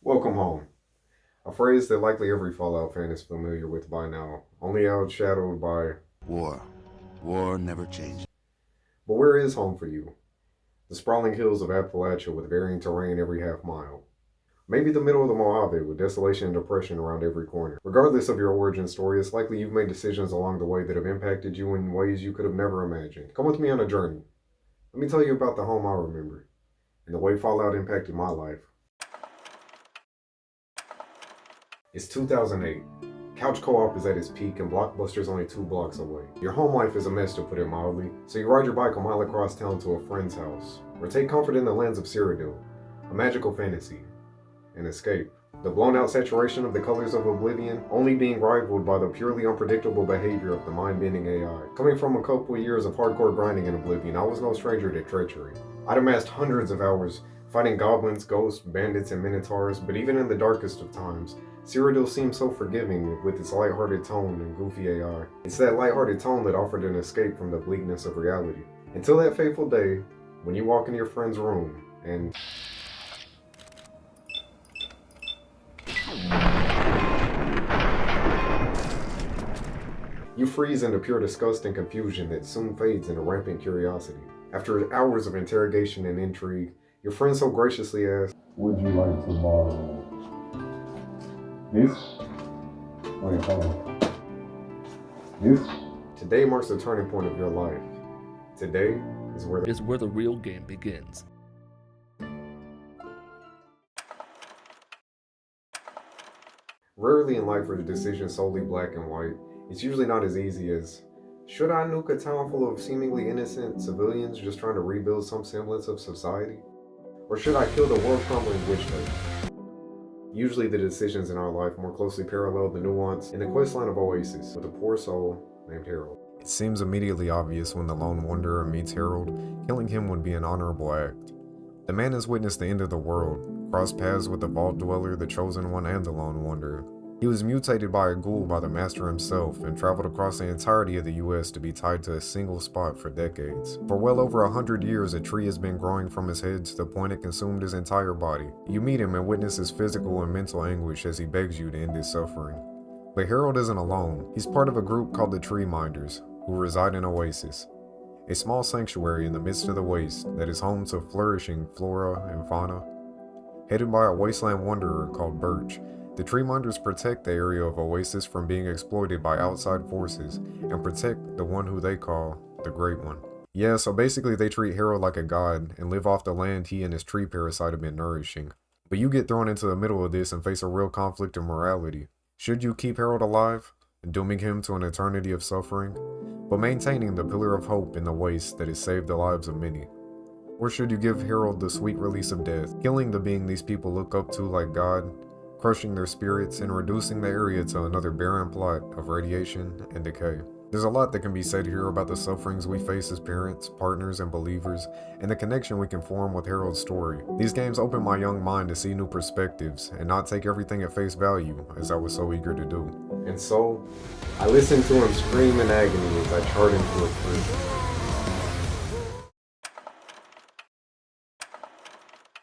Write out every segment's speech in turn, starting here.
Welcome home, a phrase that likely every Fallout fan is familiar with by now, only outshadowed by, War. War never changes. but where is home for you? The sprawling hills of Appalachia with varying terrain every half mile. Maybe the middle of the Mojave with desolation and depression around every corner. Regardless of your origin story, it's likely you've made decisions along the way that have impacted you in ways you could have never imagined. Come with me on a journey. Let me tell you about the home I remember and the way Fallout impacted my life. It's 2008. Couch co-op is at its peak and Blockbuster's only 2 blocks away. Your home life is a mess, to put it mildly, so you ride your bike a mile across town to a friend's house, or take comfort in the lands of Cyrodiil, a magical fantasy, an escape. The blown-out saturation of the colors of Oblivion only being rivaled by the purely unpredictable behavior of the mind-bending AI. Coming from a couple years of hardcore grinding in Oblivion, I was no stranger to treachery. I'd amassed hundreds of hours fighting goblins, ghosts, bandits, and minotaurs, but even in the darkest of times, Cyrodiil seemed so forgiving with its lighthearted tone and goofy AI. It's that lighthearted tone that offered an escape from the bleakness of reality. Until that fateful day, when you walk into your friend's room and you freeze into pure disgust and confusion that soon fades into rampant curiosity. After hours of interrogation and intrigue, your friend so graciously asks, "Would you like to borrow this? Wait, hold on. This?" Today marks the turning point of your life. Today is where the real game begins. Rarely in life are the decisions solely black and white. It's usually not as easy as, should I nuke a town full of seemingly innocent civilians just trying to rebuild some semblance of society? Or should I kill the world crumbling witch lady? Usually the decisions in our life more closely parallel the nuance in the questline of Oasis with a poor soul named Harold. It seems immediately obvious when the lone wanderer meets Harold, killing him would be an honorable act. The man has witnessed the end of the world, crossed paths with the Vault Dweller, the Chosen One, and the Lone Wanderer. He was mutated by a ghoul by the Master himself and traveled across the entirety of the US to be tied to a single spot for decades. For well over 100 years, a tree has been growing from his head to the point it consumed his entire body. You meet him and witness his physical and mental anguish as he begs you to end his suffering. But Harold isn't alone. He's part of a group called the Tree Minders, who reside in Oasis, a small sanctuary in the midst of the waste that is home to flourishing flora and fauna. Headed by a wasteland wanderer called Birch, the Tree Minders protect the area of Oasis from being exploited by outside forces and protect the one who they call the Great One. Yeah, so basically they treat Harold like a god and live off the land he and his tree parasite have been nourishing. But you get thrown into the middle of this and face a real conflict of morality. Should you keep Harold alive, dooming him to an eternity of suffering, but maintaining the pillar of hope in the waste that has saved the lives of many? Or should you give Harold the sweet release of death, killing the being these people look up to like God, crushing their spirits, and reducing the area to another barren plot of radiation and decay? There's a lot that can be said here about the sufferings we face as parents, partners, and believers, and the connection we can form with Harold's story. These games open my young mind to see new perspectives, and not take everything at face value, as I was so eager to do. And so, I listened to him scream in agony as I charred into a prison.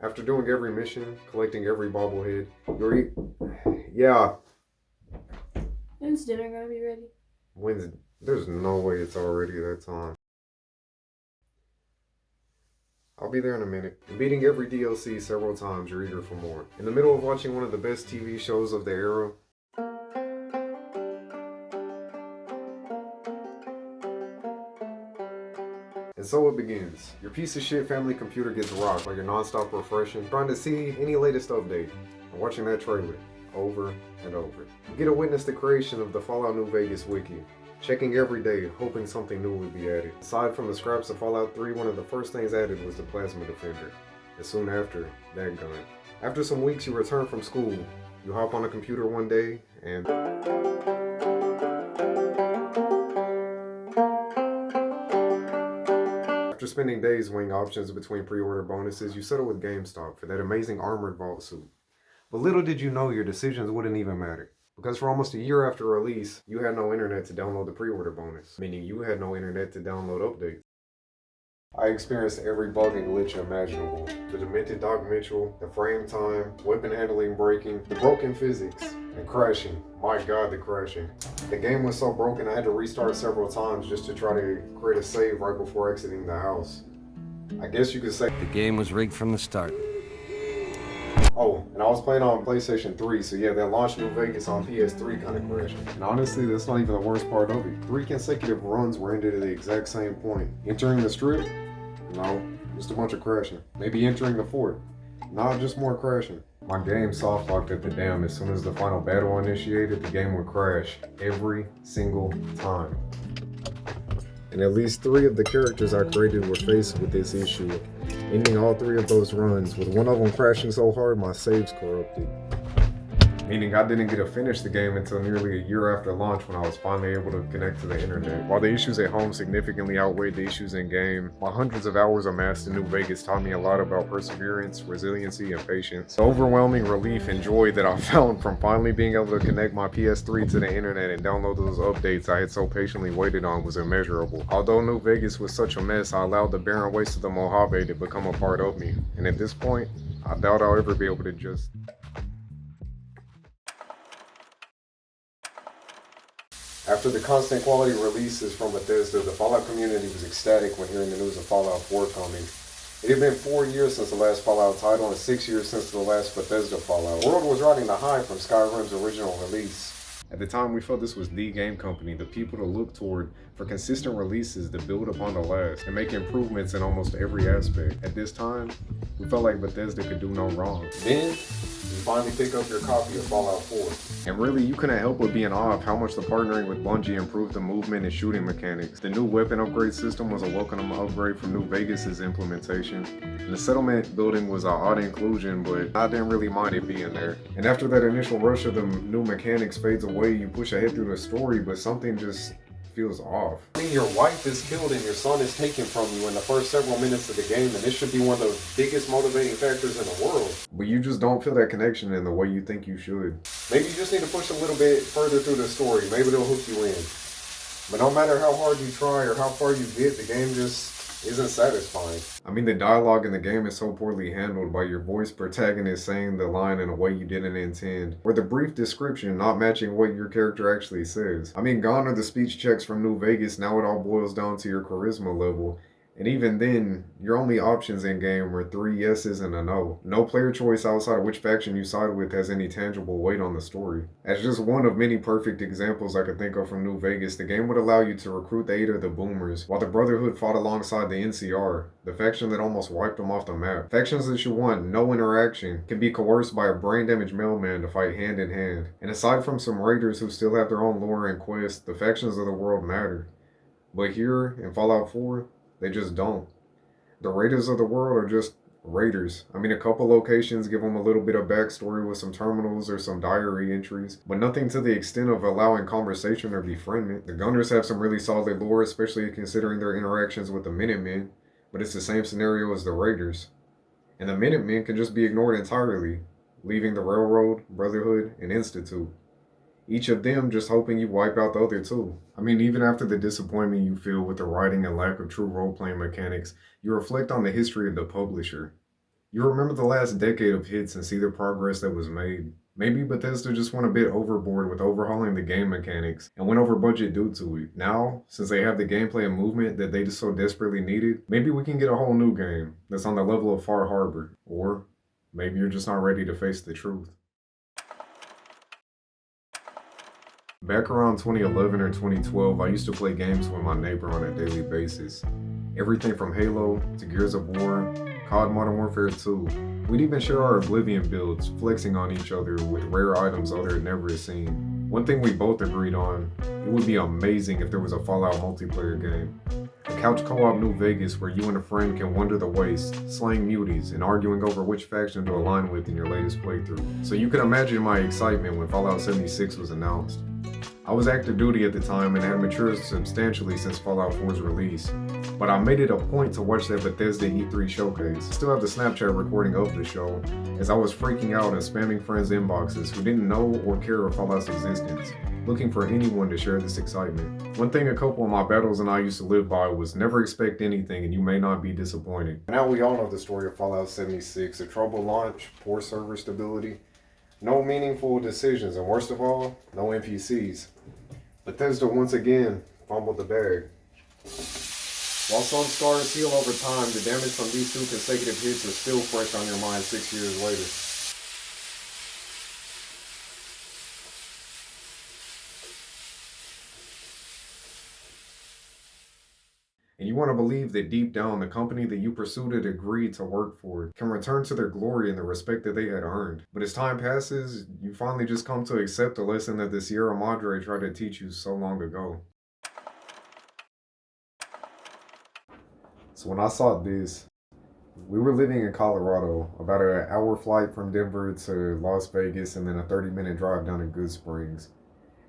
After doing every mission, collecting every bobblehead, yeah. When's dinner gonna be ready? There's no way it's already that time. I'll be there in a minute. And beating every DLC several times, you're eager for more. In the middle of watching one of the best TV shows of the era, and so it begins. Your piece of shit family computer gets rocked while you're non-stop refreshing, trying to see any latest update, and watching that trailer over and over. You get to witness the creation of the Fallout New Vegas wiki, checking every day, hoping something new would be added. Aside from the scraps of Fallout 3, one of the first things added was the Plasma Defender, and soon after, that gun. After some weeks, you return from school. You hop on a computer one day, and after spending days weighing options between pre-order bonuses, you settle with GameStop for that amazing armored vault suit. But little did you know your decisions wouldn't even matter. Because for almost a year after release, you had no internet to download the pre-order bonus, meaning you had no internet to download updates. I experienced every bug and glitch imaginable. The demented Doc Mitchell, the frame time, weapon handling breaking, the broken physics, and crashing. My god, the crashing. The game was so broken I had to restart several times just to try to create a save right before exiting the house. I guess you could say The game was rigged from the start. oh, and I was playing on PlayStation 3, so yeah, that launched New Vegas on PS3 kind of crashing. And honestly, that's not even the worst part of it. 3 consecutive runs were ended at the exact same point. Entering the strip? No, just a bunch of crashing. Maybe entering the fort? Nah, just more crashing. My game soft locked at the dam. As soon as the final battle initiated, the game would crash every single time. And at least 3 of the characters I created were faced with this issue, ending all 3 of those runs, with one of them crashing so hard my saves corrupted. Meaning I didn't get to finish the game until nearly a year after launch when I was finally able to connect to the internet. While the issues at home significantly outweighed the issues in game, my hundreds of hours amassed in New Vegas taught me a lot about perseverance, resiliency, and patience. The overwhelming relief and joy that I found from finally being able to connect my PS3 to the internet and download those updates I had so patiently waited on was immeasurable. Although New Vegas was such a mess, I allowed the barren waste of the Mojave to become a part of me. And at this point, I doubt I'll ever be able to just After the constant quality releases from Bethesda, the Fallout community was ecstatic when hearing the news of Fallout 4 coming. It had been 4 years since the last Fallout title and 6 years since the last Bethesda Fallout. The world was riding the high from Skyrim's original release. At the time, we felt this was the game company, the people to look toward for consistent releases that build upon the last and make improvements in almost every aspect. At this time, we felt like Bethesda could do no wrong. Then, you finally pick up your copy of Fallout 4. And really, you couldn't help but be in awe of how much the partnering with Bungie improved the movement and shooting mechanics. The new weapon upgrade system was a welcome upgrade from New Vegas' implementation. And the settlement building was an odd inclusion, but I didn't really mind it being there. And after that initial rush of the new mechanics fades away, you push ahead through the story, but something just feels off. I mean, your wife is killed and your son is taken from you in the first several minutes of the game, and this should be one of the biggest motivating factors in the world. But you just don't feel that connection in the way you think you should. Maybe you just need to push a little bit further through the story. Maybe it'll hook you in. But no matter how hard you try or how far you get, the game just isn't satisfying. I mean, the dialogue in the game is so poorly handled by your voice protagonist saying the line in a way you didn't intend, or the brief description not matching what your character actually says. I mean, gone are the speech checks from New Vegas. Now it all boils down to your charisma level. And even then, your only options in game are 3 yeses and a no. No player choice outside of which faction you side with has any tangible weight on the story. As just one of many perfect examples I could think of from New Vegas, the game would allow you to recruit the aid of the Boomers, while the Brotherhood fought alongside the NCR, the faction that almost wiped them off the map. Factions that you want no interaction can be coerced by a brain-damaged mailman to fight hand in hand. And aside from some raiders who still have their own lore and quests, the factions of the world matter. But here, in Fallout 4, they just don't. The Raiders of the world are just Raiders. I mean, a couple locations give them a little bit of backstory with some terminals or some diary entries, but nothing to the extent of allowing conversation or befriendment. The Gunners have some really solid lore, especially considering their interactions with the Minutemen, but it's the same scenario as the Raiders. And the Minutemen can just be ignored entirely, leaving the Railroad, Brotherhood, and Institute. Each of them just hoping you wipe out the other two. I mean, even after the disappointment you feel with the writing and lack of true role-playing mechanics, you reflect on the history of the publisher. You remember the last decade of hits and see the progress that was made. Maybe Bethesda just went a bit overboard with overhauling the game mechanics and went over budget due to it. Now, since they have the gameplay and movement that they just so desperately needed, maybe we can get a whole new game that's on the level of Far Harbor. Or maybe you're just not ready to face the truth. Back around 2011 or 2012, I used to play games with my neighbor on a daily basis. Everything from Halo to Gears of War, COD Modern Warfare 2. We'd even share our Oblivion builds, flexing on each other with rare items others had never seen. One thing we both agreed on, it would be amazing if there was a Fallout multiplayer game. A couch co-op New Vegas where you and a friend can wander the waste, slaying muties, and arguing over which faction to align with in your latest playthrough. So you can imagine my excitement when Fallout 76 was announced. I was active duty at the time and had matured substantially since Fallout 4's release, but I made it a point to watch that Bethesda E3 showcase. I still have the Snapchat recording of the show, as I was freaking out and spamming friends' inboxes who didn't know or care of Fallout's existence. looking for anyone to share this excitement. One thing a couple of my battles and I used to live by was never expect anything and you may not be disappointed. Now we all know the story of Fallout 76, a troubled launch, poor server stability, no meaningful decisions, and worst of all, no NPCs. Bethesda once again fumbled the bag. While some scars heal over time, the damage from these 2 consecutive hits is still fresh on your mind 6 years later. And you want to believe that deep down, the company that you pursued and agreed to work for can return to their glory and the respect that they had earned. But as time passes, you finally just come to accept the lesson that the Sierra Madre tried to teach you so long ago. So when I saw this, we were living in Colorado, about an hour flight from Denver to Las Vegas, and then a 30-minute drive down to Good Springs.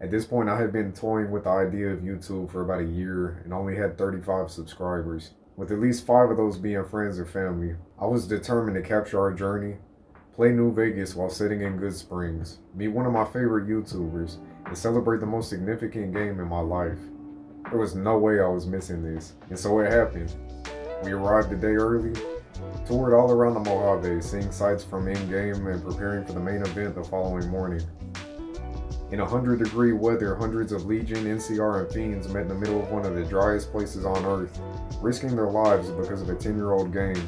At this point, I had been toying with the idea of YouTube for about a year and only had 35 subscribers, with at least 5 of those being friends or family. I was determined to capture our journey, play New Vegas while sitting in Good Springs, meet one of my favorite YouTubers, and celebrate the most significant game in my life. There was no way I was missing this, and so it happened. We arrived a day early, toured all around the Mojave, seeing sights from in-game and preparing for the main event the following morning. In 100-degree weather, hundreds of Legion, NCR, and Fiends met in the middle of one of the driest places on Earth, risking their lives because of a 10-year-old game.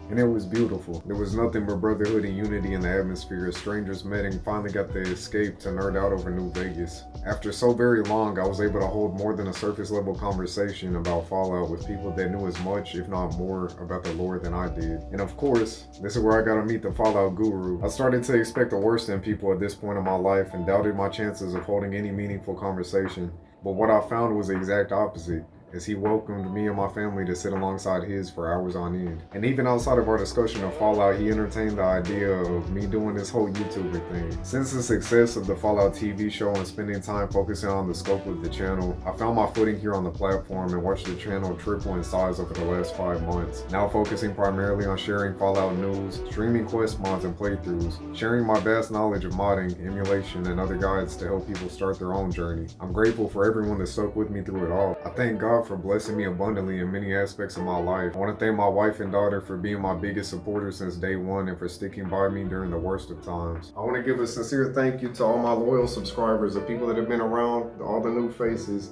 And it was beautiful. There was nothing but brotherhood and unity in the atmosphere as strangers met and finally got the escape to nerd out over New Vegas. After so very long, I was able to hold more than a surface level conversation about Fallout with people that knew as much, if not more, about the lore than I did. And of course, this is where I got to meet the Fallout guru. I started to expect the worst in people at this point in my life and doubted my chances of holding any meaningful conversation. But what I found was the exact opposite, as he welcomed me and my family to sit alongside his for hours on end. And even outside of our discussion of Fallout, he entertained the idea of me doing this whole YouTuber thing. Since the success of the Fallout TV show and spending time focusing on the scope of the channel, I found my footing here on the platform and watched the channel triple in size over the last 5 months. Now focusing primarily on sharing Fallout news, streaming quest mods and playthroughs, sharing my vast knowledge of modding, emulation, and other guides to help people start their own journey. I'm grateful for everyone that stuck with me through it all. I thank God for blessing me abundantly in many aspects of my life. I want to thank my wife and daughter for being my biggest supporters since day one and for sticking by me during the worst of times. I want to give a sincere thank you to all my loyal subscribers, the people that have been around, all the new faces,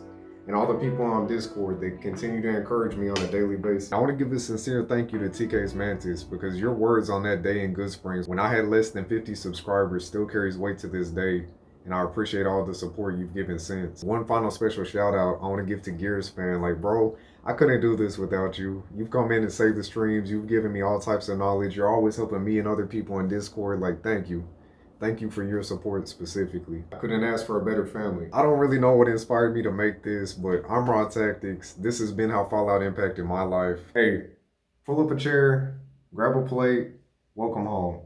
and all the people on Discord that continue to encourage me on a daily basis. I want to give a sincere thank you to TK's Mantis because your words on that day in Good Springs when I had less than 50 subscribers still carries weight to this day. And I appreciate all the support you've given since. One final special shout out I want to give to Gears Fan. Like, bro, I couldn't do this without you. You've come in and saved the streams. You've given me all types of knowledge. You're always helping me and other people in Discord. Like, thank you. Thank you for your support specifically. I couldn't ask for a better family. I don't really know what inspired me to make this, but I'm Raw Tactics. This has been how Fallout impacted my life. Hey, pull up a chair, grab a plate, welcome home.